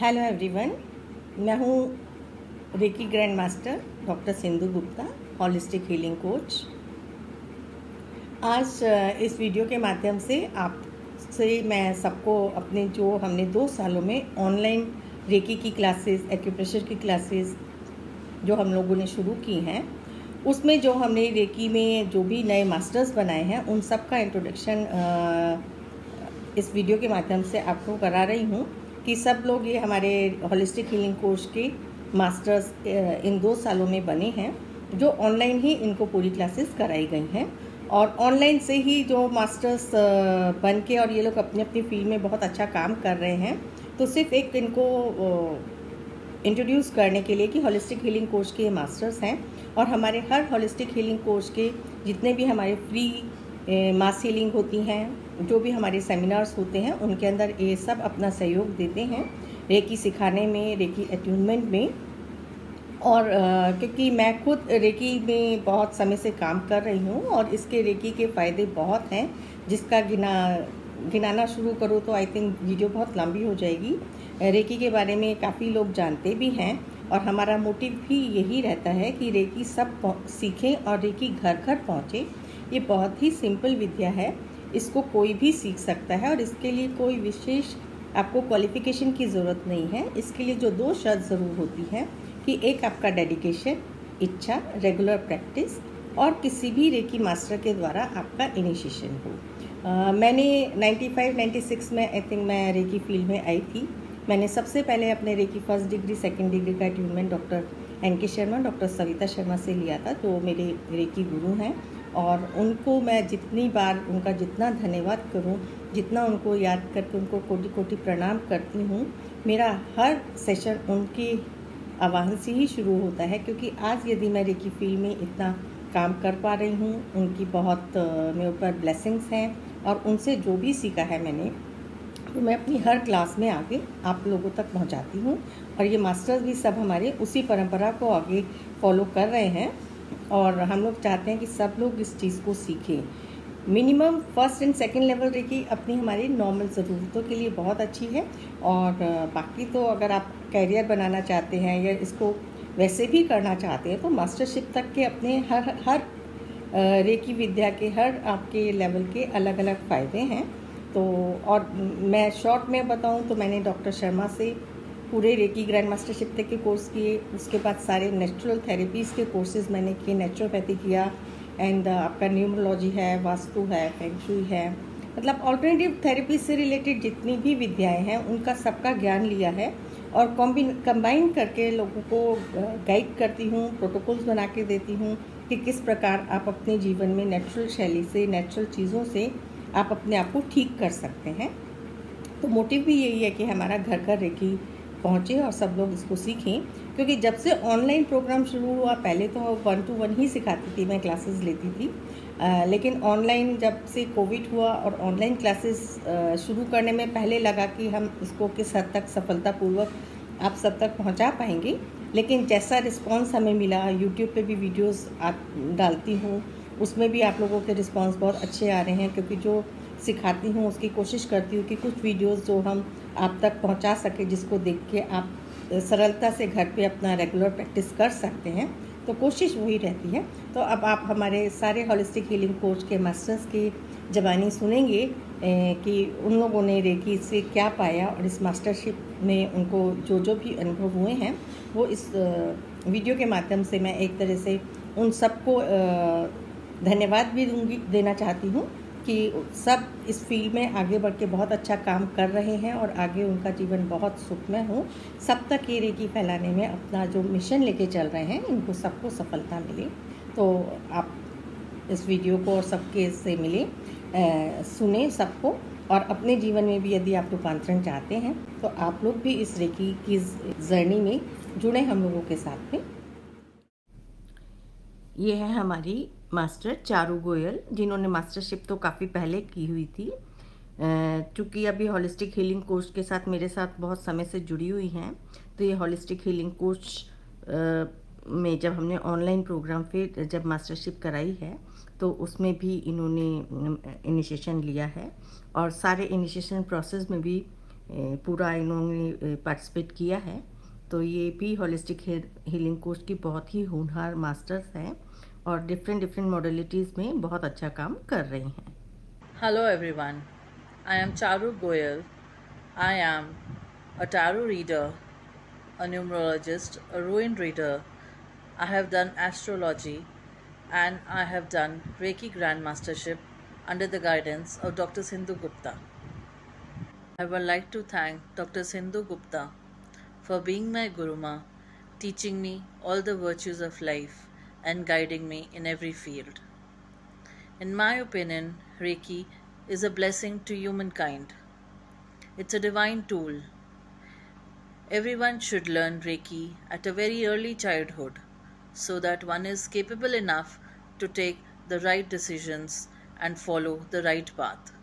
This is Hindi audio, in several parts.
हेलो एवरीवन, मैं हूँ reiki grand master doctor Sindhu Gupta, holistic healing coach. आज इस वीडियो के माध्यम से आपसे मैं सबको अपने जो हमने 2 सालों में ऑनलाइन रेकी की क्लासेस, एक्यूप्रेशर की क्लासेस जो हम लोगों ने शुरू की हैं, उसमें जो हमने रेकी में जो भी नए मास्टर्स बनाए हैं उन सब का इंट्रोडक्शन इस वीडियो के माध्यम से आपको करा रही हूँ कि सब लोग ये हमारे हॉलिस्टिक हीलिंग कोर्स के मास्टर्स इन 2 सालों में बने हैं, जो ऑनलाइन ही इनको पूरी क्लासेस कराई गई हैं। और ऑनलाइन से ही जो मास्टर्स बन के और ये लोग अपनी अपनी फील्ड में बहुत अच्छा काम कर रहे हैं, तो सिर्फ एक इनको इंट्रोड्यूस करने के लिए कि हॉलिस्टिक हीलिंग कोर्स के मास्टर्स हैं। और हमारे हर हॉलिस्टिक हीलिंग कोर्स के जितने भी हमारे फ्री मास हीलिंग होती हैं, जो भी हमारे सेमिनार्स होते हैं, उनके अंदर ये सब अपना सहयोग देते हैं रेकी सिखाने में, रेकी अट्यूनमेंट में। और क्योंकि मैं खुद रेकी में बहुत समय से काम कर रही हूँ और इसके रेकी के फ़ायदे बहुत हैं, जिसका गिनाना शुरू करो तो आई थिंक वीडियो बहुत लंबी हो जाएगी। रेकी के बारे में काफ़ी लोग जानते भी हैं और हमारा मोटिव भी यही रहता है कि रेकी सब सीखें और रेकी घर घर पहुँचे। ये बहुत ही सिंपल विद्या है, इसको कोई भी सीख सकता है और इसके लिए कोई विशेष आपको क्वालिफ़िकेशन की ज़रूरत नहीं है। इसके लिए जो 2 शर्त ज़रूर होती हैं कि एक आपका डेडिकेशन, इच्छा, रेगुलर प्रैक्टिस और किसी भी रेकी मास्टर के द्वारा आपका इनिशिएशन हो। मैंने 95-96 में आई थिंक मैं रेकी फील्ड में आई थी। मैंने सबसे पहले अपने reiki first degree, second degree का attunement doctor N K. Sharma, doctor Savita Sharma से लिया था, जो मेरे रेकी गुरु हैं। और उनको मैं जितनी बार उनका जितना धन्यवाद करूं, जितना उनको याद करके उनको कोटि कोटि प्रणाम करती हूं। मेरा हर सेशन उनके आह्वान से ही शुरू होता है, क्योंकि आज यदि मैं रेकी फील्ड में इतना काम कर पा रही हूं, उनकी बहुत मेरे ऊपर ब्लेसिंग्स हैं। और उनसे जो भी सीखा है मैंने, तो मैं अपनी हर क्लास में आगे आप लोगों तक पहुंचाती हूं। और ये मास्टर्स भी सब हमारे उसी परंपरा को आगे फॉलो कर रहे हैं और हम लोग चाहते हैं कि सब लोग इस चीज़ को सीखें। Minimum first and second level reiki अपनी हमारी नॉर्मल ज़रूरतों के लिए बहुत अच्छी है। और बाकी तो अगर आप कैरियर बनाना चाहते हैं या इसको वैसे भी करना चाहते हैं, तो मास्टरशिप तक के अपने हर रेकी विद्या के हर आपके लेवल के अलग अलग फ़ायदे हैं। तो और मैं शॉर्ट में बताऊं तो मैंने डॉक्टर शर्मा से पूरे रेकी ग्रैंड मास्टरशिप तक के कोर्स किए। उसके बाद सारे नेचुरल थेरेपीज़ के कोर्सेज़ मैंने किए, नेचुरोपैथी किया, एंड आपका न्यूमरोलॉजी है, वास्तु है, फेंग शुई है, मतलब ऑल्टरनेटिव थेरेपी से रिलेटेड जितनी भी विद्याएं हैं उनका सबका ज्ञान लिया है। और कंबाइन करके लोगों को गाइड करती हूँ, प्रोटोकॉल्स बना के देती हूँ कि किस प्रकार आप अपने जीवन में नेचुरल शैली से, नेचुरल चीज़ों से आप अपने आप को ठीक कर सकते हैं। तो मोटिव भी यही है कि हमारा घर घर रेकी पहुँचे और सब लोग इसको सीखें। क्योंकि जब से ऑनलाइन प्रोग्राम शुरू हुआ, पहले तो 1 to 1 ही सिखाती थी, मैं क्लासेस लेती थी, लेकिन ऑनलाइन जब से कोविड हुआ और ऑनलाइन क्लासेस शुरू करने में पहले लगा कि हम इसको किस हद तक सफलतापूर्वक आप सब तक पहुंचा पाएंगे। लेकिन जैसा रिस्पांस हमें मिला, यूट्यूब पे भी वीडियोस डालती हूँ, उसमें भी आप लोगों के रिस्पांस बहुत अच्छे आ रहे हैं। क्योंकि जो सिखाती हूँ उसकी कोशिश करती हूँ कि कुछ वीडियोस जो हम आप तक पहुँचा सके, जिसको देख के आप सरलता से घर पे अपना रेगुलर प्रैक्टिस कर सकते हैं, तो कोशिश वही रहती है। तो अब आप हमारे सारे हॉलिस्टिक हीलिंग कोच के मास्टर्स की ज़बानी सुनेंगे कि उन लोगों ने रेकी से क्या पाया और इस मास्टरशिप में उनको जो जो भी अनुभव हुए हैं, वो इस वीडियो के माध्यम से मैं एक तरह से उन सबको धन्यवाद भी देना चाहती हूँ कि सब इस फील्ड में आगे बढ़ के बहुत अच्छा काम कर रहे हैं और आगे उनका जीवन बहुत सुखमय हो। सब तक ये रेकी फैलाने में अपना जो मिशन लेके चल रहे हैं, इनको सबको सफलता मिले। तो आप इस वीडियो को और सबके से मिले, सुने सबको, और अपने जीवन में भी यदि आप रूपांतरण चाहते हैं तो आप लोग भी इस रेकी की जर्नी में जुड़े हम लोगों के साथ में। ये है हमारी मास्टर चारू गोयल, जिन्होंने मास्टरशिप तो काफ़ी पहले की हुई थी। चूँकि अभी हॉलिस्टिक हीलिंग कोच के साथ मेरे साथ बहुत समय से जुड़ी हुई हैं, तो ये हॉलिस्टिक हीलिंग कोच में जब हमने ऑनलाइन प्रोग्राम फिर जब मास्टरशिप कराई है, तो उसमें भी इन्होंने इनिशिएशन लिया है। और सारे इनिशिएशन प्रोसेस में भी पूरा इन्होंने पार्टिसिपेट किया है। तो ये भी होलिस्टिक हीलिंग कोर्स की बहुत ही होनहार मास्टर्स हैं और डिफरेंट डिफरेंट मॉडलिटीज़ में बहुत अच्छा काम कर रही हैं। Hello everyone, I am Charu Goyal. I am a tarot reader, a numerologist, a ruin reader. I have done astrology and I have done Reiki Grand Mastership under the guidance of Dr. Sindhu Gupta. I would like to thank Dr. Sindhu Gupta for being my Guruma, teaching me all the virtues of life and guiding me in every field. In my opinion, Reiki is a blessing to humankind. It's a divine tool. Everyone should learn Reiki at a very early childhood so that one is capable enough to take the right decisions and follow the right path.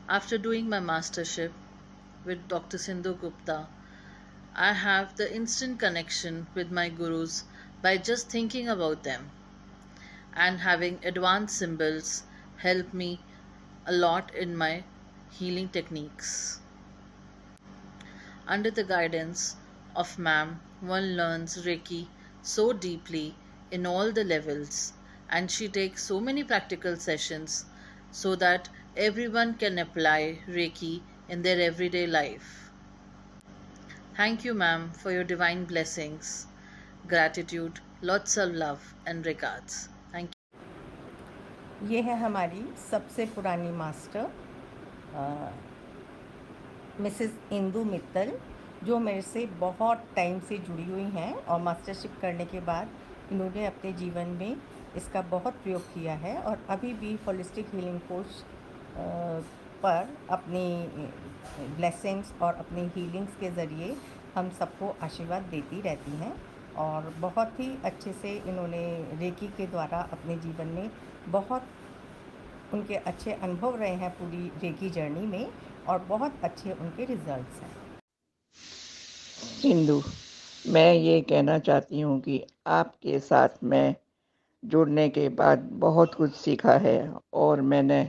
After doing my mastership with Dr. Sindhu Gupta, I have the instant connection with my gurus by just thinking about them, and having advanced symbols help me a lot in my healing techniques. Under the guidance of Ma'am, one learns Reiki so deeply in all the levels, and she takes so many practical sessions so that everyone can apply Reiki in their everyday life. Thank you, ma'am, for your divine blessings. Gratitude, lots of love and regards. Thank you. ये है हमारी सबसे पुरानी मास्टर मिसेस इंदु मित्तल, जो मेरे से बहुत टाइम से जुड़ी हुई हैं और मास्टरशिप करने के बाद इन्होंने अपने जीवन में इसका बहुत प्रयोग किया है और अभी भी होलिस्टिक हीलिंग कोर्स पर अपनी ब्लेसिंग्स और अपनी हीलिंग्स के ज़रिए हम सबको आशीर्वाद देती रहती हैं और बहुत ही अच्छे से इन्होंने रेकी के द्वारा अपने जीवन में बहुत उनके अच्छे अनुभव रहे हैं पूरी रेकी जर्नी में और बहुत अच्छे उनके रिजल्ट्स हैं। सिंधु, मैं ये कहना चाहती हूँ कि आपके साथ मैं जुड़ने के बाद बहुत कुछ सीखा है और मैंने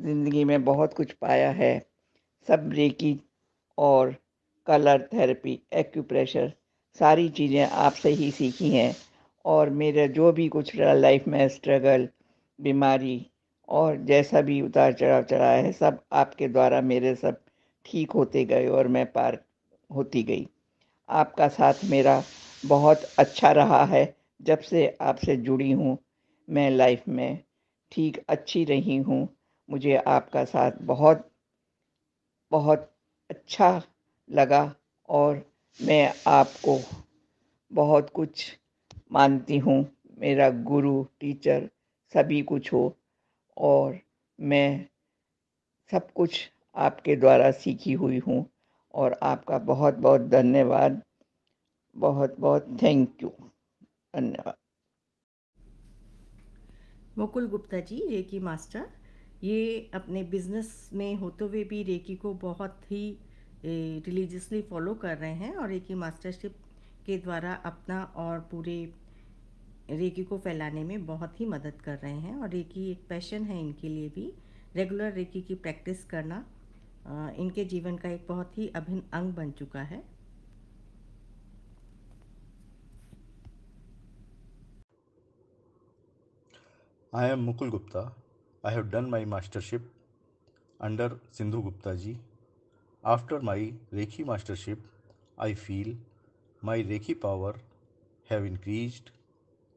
ज़िंदगी में बहुत कुछ पाया है। सब रेकी और कलर थेरेपी, एक्यूप्रेशर सारी चीज़ें आपसे ही सीखी हैं और मेरा जो भी कुछ लाइफ में स्ट्रगल, बीमारी और जैसा भी उतार चढ़ाव चढ़ा है, सब आपके द्वारा मेरे सब ठीक होते गए और मैं पार होती गई। आपका साथ मेरा बहुत अच्छा रहा है। जब से आपसे जुड़ी हूँ मैं लाइफ में ठीक अच्छी रही हूँ। मुझे आपका साथ बहुत बहुत अच्छा लगा और मैं आपको बहुत कुछ मानती हूँ। मेरा गुरु, टीचर सभी कुछ हो और मैं सब कुछ आपके द्वारा सीखी हुई हूँ और आपका बहुत बहुत धन्यवाद। बहुत बहुत थैंक यू। धन्यवाद। मुकुल गुप्ता जी, रेकी मास्टर, ये अपने बिजनेस में होते हुए भी रेकी को बहुत ही रिलीजियसली फॉलो कर रहे हैं और रेकी मास्टरशिप के द्वारा अपना और पूरे रेकी को फैलाने में बहुत ही मदद कर रहे हैं और रेकी एक पैशन है इनके लिए भी। रेगुलर रेकी की प्रैक्टिस करना इनके जीवन का एक बहुत ही अभिन्न अंग बन चुका है। I am Mukul Gupta. I have done my mastership under Sindhu Gupta ji. After my Reiki mastership, I feel my Reiki power have increased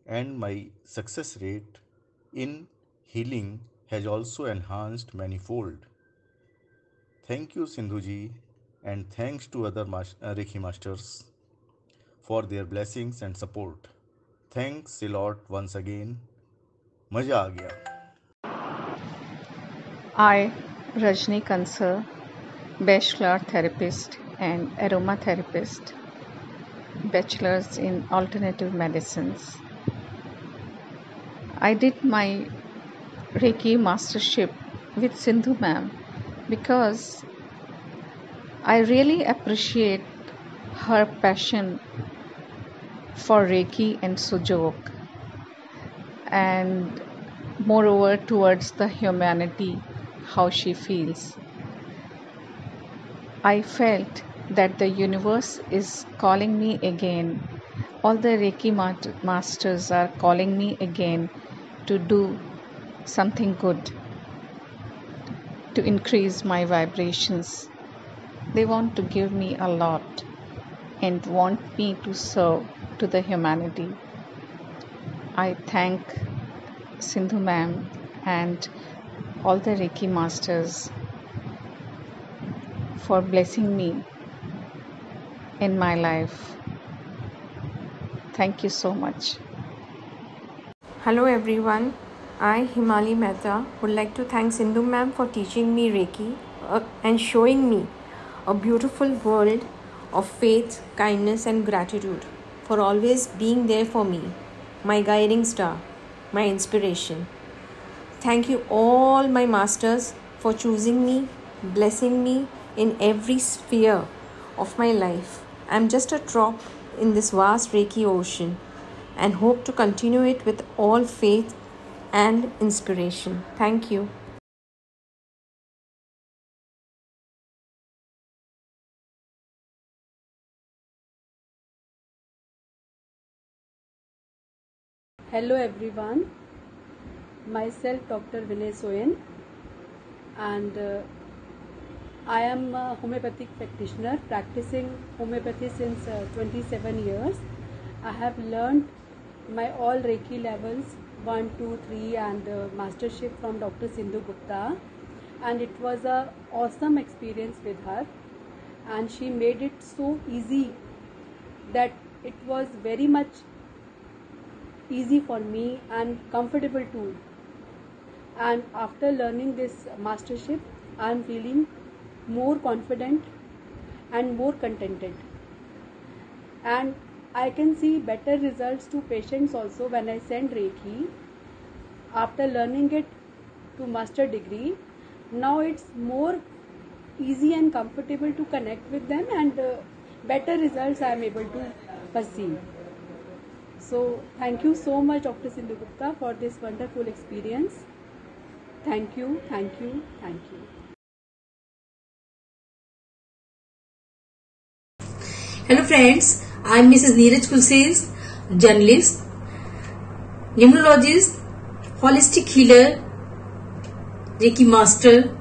and my success rate in healing has also enhanced manifold. Thank you Sindhu ji and thanks to other Reiki masters for their blessings and support. Thanks a lot once again. मजा आ गया। I, Rajni Kansal, Bachelor Therapist and Aromatherapist, Bachelors in Alternative Medicines. I did my Reiki Mastership with Sindhu Ma'am because I really appreciate her passion for Reiki and Sujok, and moreover towards the humanity, how she feels. I felt that the universe is calling me again. All the Reiki masters are calling me again to do something good, to increase my vibrations. They want to give me a lot and want me to serve to the humanity. I thank Sindhu ma'am and all the Reiki masters for blessing me in my life. Thank you so much. Hello everyone, I Himali Mehta would like to thank Sindhu ma'am for teaching me Reiki and showing me a beautiful world of faith, kindness and gratitude, for always being there for me, my guiding star, my inspiration. Thank you all my masters for choosing me, blessing me in every sphere of my life. I'm just a drop in this vast Reiki ocean and hope to continue it with all faith and inspiration. Thank you. Hello everyone, myself Dr. Vinay Soyan, and I am a homeopathic practitioner practicing homeopathy since 27 years. I have learned my all Reiki levels 1, 2, 3 and mastership from Dr. Sindhu Gupta, and it was an awesome experience with her, and she made it so easy that it was very much easy for me and comfortable too. And after learning this mastership, I am feeling more confident and more contented, and I can see better results to patients also when I send Reiki. After learning it to master degree, now it's more easy and comfortable to connect with them, and better results I am able to perceive. So thank you so much Dr. Sindhu Gupta for this wonderful experience. Thank you, thank you, thank you. Hello friends, I am Mrs. Neeraj Kulses, journalist, numerologist, holistic healer, Reiki master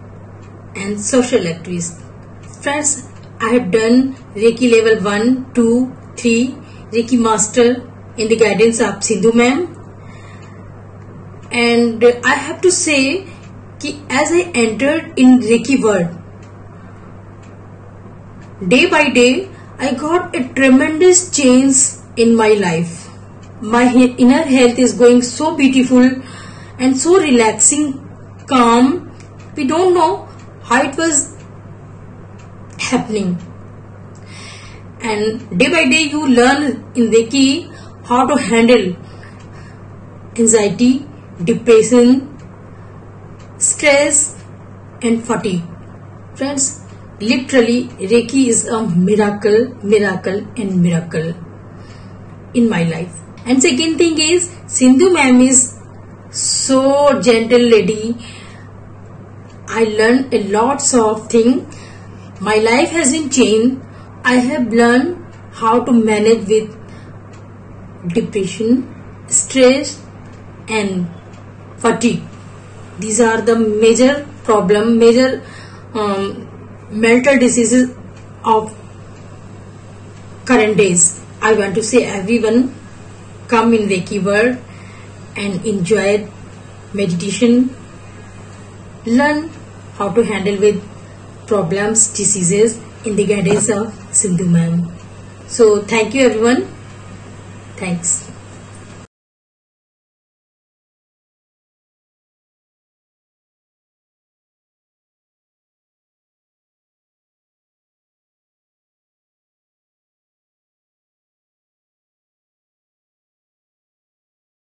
and social activist. Friends, I have done Reiki level 1, 2, 3, Reiki master in the guidance of Sindhu ma'am, and I have to say that as I entered in Reiki world, day by day I got a tremendous change in my life. My inner health is going so beautiful and so relaxing, calm. We don't know how it was happening, and day by day you learn in Reiki how to handle anxiety, depression, stress and fatigue. Friends, literally Reiki is a miracle in my life. And second thing is, Sindhu ma'am is so gentle lady. I learned a lots of things. My life has been changed. I have learned how to manage with depression, stress and fatigue. These are the major mental diseases of current days. I want to say everyone come in Reiki world and enjoy meditation, learn how to handle with problems, diseases in the guidance of Sindhu ma'am. So thank you everyone. Thanks.